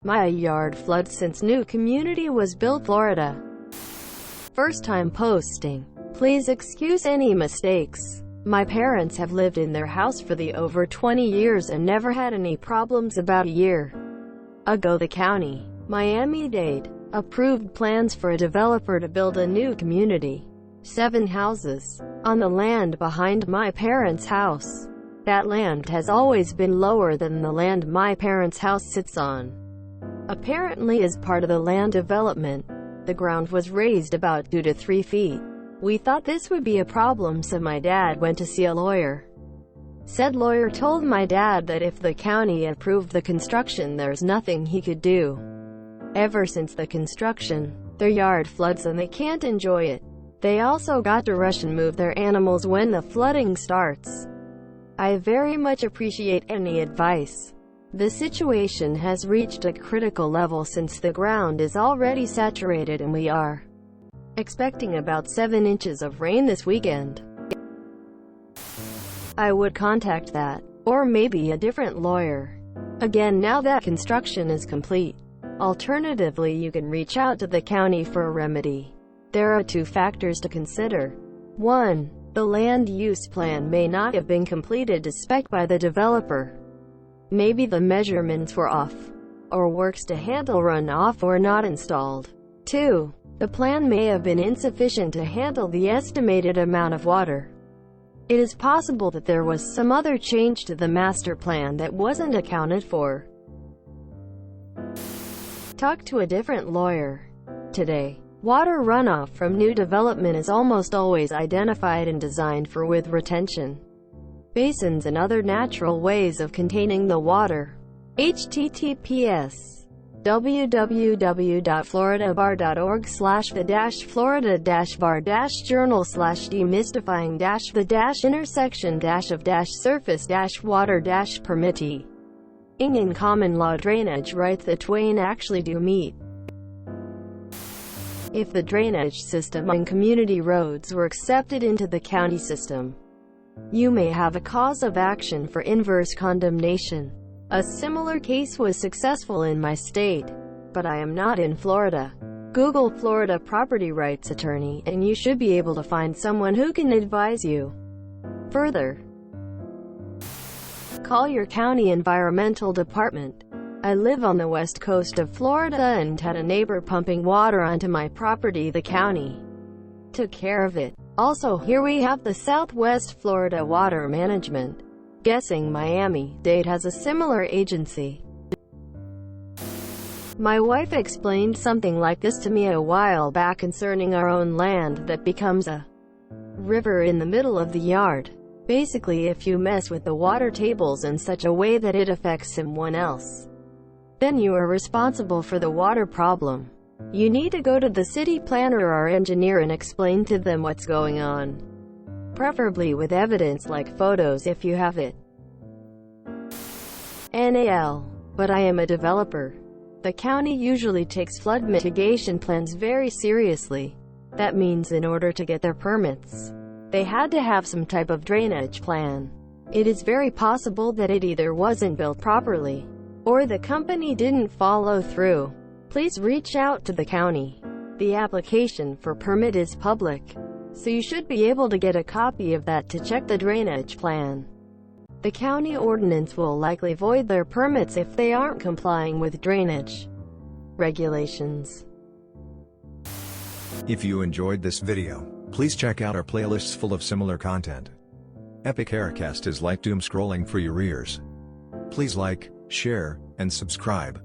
My yard floods since new community was built, Florida. First time posting. Please excuse any mistakes. My parents have lived in their house for over 20 years and never had any problems. About a year ago, the county, Miami-Dade, approved plans for a developer to build a new community, 7 houses, on the land behind my parents' house. That land has always been lower than the land my parents' house sits on. Apparently, as part of the land development, the ground was raised about 2 to 3 feet. We thought this would be a problem, so my dad went to see a lawyer. Said lawyer told my dad that if the county approved the construction, there's nothing he could do. Ever since the construction, their yard floods and they can't enjoy it. They also got to rush and move their animals when the flooding starts. I very much appreciate any advice. The situation has reached a critical level since the ground is already saturated and we are expecting about 7 inches of rain this weekend. I would contact that, or maybe a different lawyer, again now that construction is complete. Alternatively, you can reach out to the county for a remedy. There are 2 factors to consider. 1. The land use plan may not have been completed to spec by the developer. Maybe the measurements were off, or works to handle runoff were not installed. 2. The plan may have been insufficient to handle the estimated amount of water. It is possible that there was some other change to the master plan that wasn't accounted for. Talk to a different lawyer. Today, water runoff from new development is almost always identified and designed for with retention basins and other natural ways of containing the water. https://florida-bar.org/the-florida-bar-journal/demystifying-the-surface-water-permittee. In common law drainage rights, the twain actually do meet. If the drainage system and community roads were accepted into the county system, you may have a cause of action for inverse condemnation. A similar case was successful in my state, but I am not in Florida. Google Florida property rights attorney and you should be able to find someone who can advise you further. Call your county environmental department. I live on the west coast of Florida and had a neighbor pumping water onto my property. The county took care of it. Also, here we have the Southwest Florida Water Management. Guessing Miami-Dade has a similar agency. My wife explained something like this to me a while back concerning our own land that becomes a river in the middle of the yard. Basically, if you mess with the water tables in such a way that it affects someone else, then you are responsible for the water problem. You need to go to the city planner or engineer and explain to them what's going on, preferably with evidence like photos if you have it. NAL. But I am a developer. The county usually takes flood mitigation plans very seriously. That means in order to get their permits, they had to have some type of drainage plan. It is very possible that it either wasn't built properly, or the company didn't follow through. Please reach out to the county. The application for permit is public, so you should be able to get a copy of that to check the drainage plan. The county ordinance will likely void their permits if they aren't complying with drainage regulations. If you enjoyed this video, please check out our playlists full of similar content. Epic Aircast is like doom scrolling for your ears. Please like, share, and subscribe.